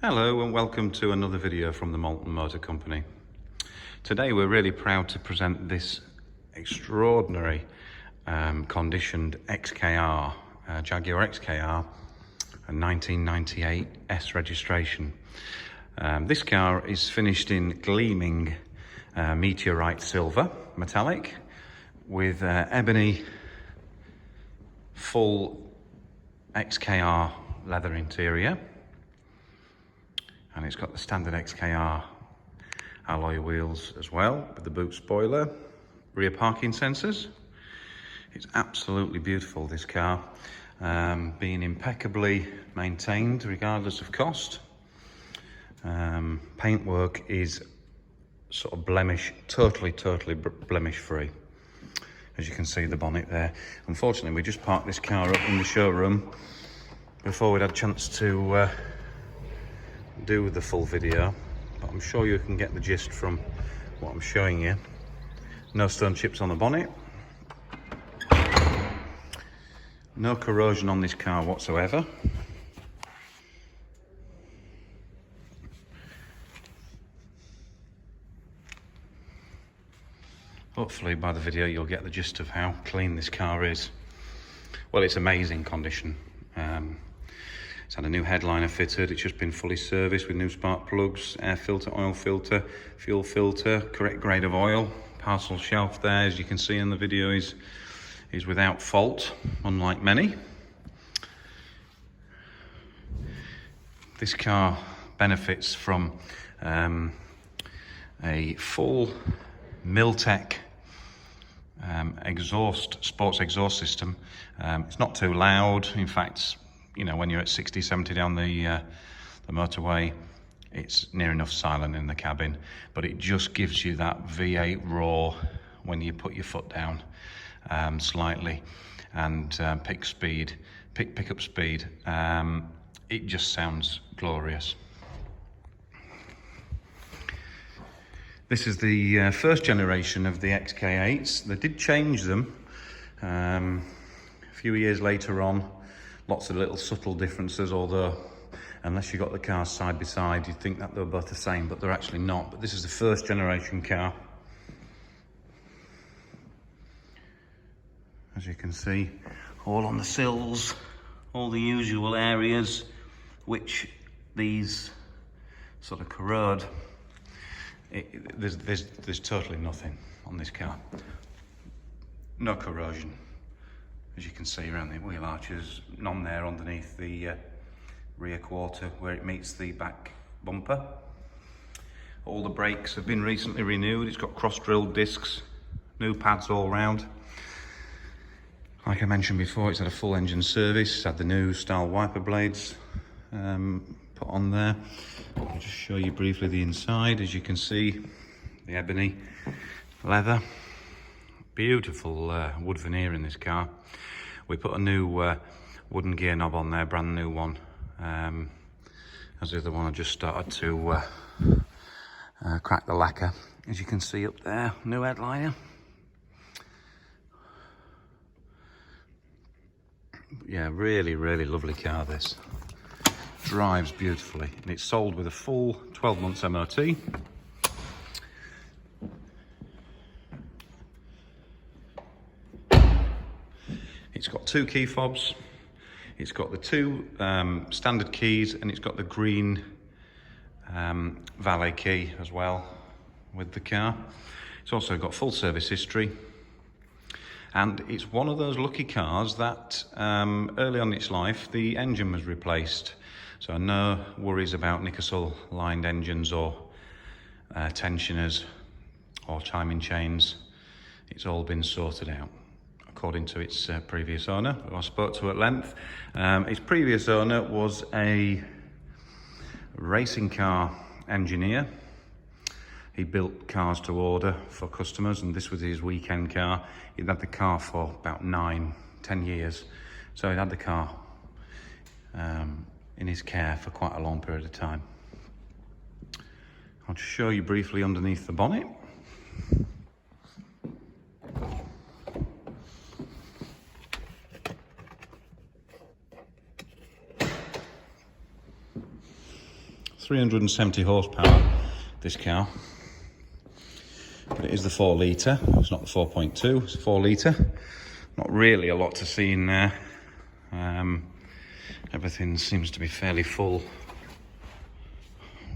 Hello and welcome to another video from the Malton Motor Company. Today we're really proud to present this extraordinary conditioned XKR, Jaguar XKR, a 1998 S registration. This car is finished in gleaming meteorite silver metallic with ebony full XKR leather interior. And it's got the standard XKR alloy wheels as well, with the boot spoiler, rear parking sensors. It's absolutely beautiful, this car, being impeccably maintained regardless of cost. Paintwork is sort of totally blemish free. As you can see, the bonnet there. Unfortunately, we just parked this car up in the showroom before we'd had a chance to do the full video, but I'm sure you can get the gist from what I'm showing you. No stone chips on the bonnet, no corrosion on this car whatsoever. Hopefully by the video you'll get the gist of how clean this car is. Well, it's amazing condition. It's had a new headliner fitted. It's just been fully serviced with new spark plugs, air filter, oil filter, fuel filter, correct grade of oil. Parcel shelf there, as you can see in the video, is without fault, unlike many. This car benefits from a full Miltech sports exhaust system. It's not too loud. In fact, you know, when you're at 60, 70 down the motorway, it's near enough silent in the cabin, but it just gives you that V8 roar when you put your foot down slightly and pick up speed. It just sounds glorious. This is the first generation of the XK8s. They did change them a few years later on. Lots of little subtle differences, although unless you got the cars side by side, you'd think that they were both the same, but they're actually not. But this is the first generation car. As you can see, all on the sills, all the usual areas which these sort of corrode. There's totally nothing on this car. No corrosion. As you can see around the wheel arches, none there underneath the rear quarter where it meets the back bumper. All the brakes have been recently renewed. It's got cross-drilled discs, new pads all round. Like I mentioned before, it's had a full engine service. It's had the new style wiper blades put on there. I'll just show you briefly the inside. As you can see, the ebony leather. Beautiful wood veneer in this car. We put a new wooden gear knob on there, brand new one. As the other one, I just started to crack the lacquer. As you can see up there, new headliner. Yeah, really lovely car this. Drives beautifully, and it's sold with a full 12 months MOT. It's got two key fobs, it's got the two standard keys, and it's got the green valet key as well with the car. It's also got full service history, and it's one of those lucky cars that early on in its life the engine was replaced, so no worries about Nickersall lined engines or tensioners or timing chains. It's all been sorted out according to its previous owner, who I spoke to at length. Its previous owner was a racing car engineer. He built cars to order for customers, and this was his weekend car. He'd had the car for about 9-10 years, so he'd had the car in his care for quite a long period of time. I'll just show you briefly underneath the bonnet. 370 horsepower, this car. But it is the 4 litre, it's not the 4.2, it's 4 litre. Not really a lot to see in there. Everything seems to be fairly full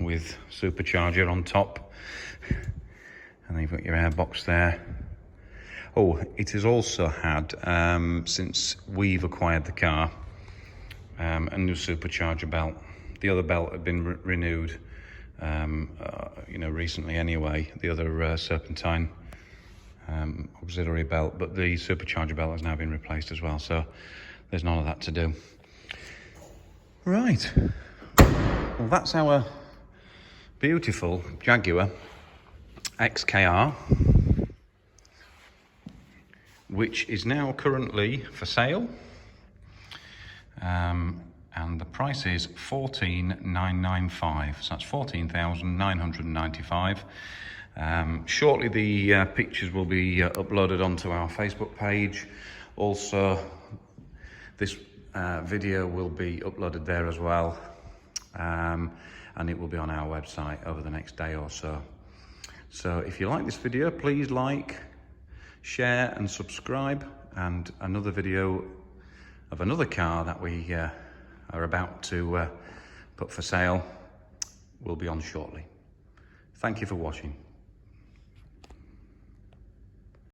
with supercharger on top. And then you've got your airbox there. Oh, it has also had, since we've acquired the car, a new supercharger belt. The other belt had been renewed, you know, recently anyway, the other serpentine auxiliary belt, but the supercharger belt has now been replaced as well, so there's none of that to do. Right, well, that's our beautiful Jaguar XKR, which is now currently for sale, and the price is $14,995, so that's $14,995. Shortly the pictures will be uploaded onto our Facebook page. Also, this video will be uploaded there as well, and it will be on our website over the next day or so. So if you like this video, please like, share and subscribe, and another video of another car that we are about to put for sale will be on shortly. Thank you for watching.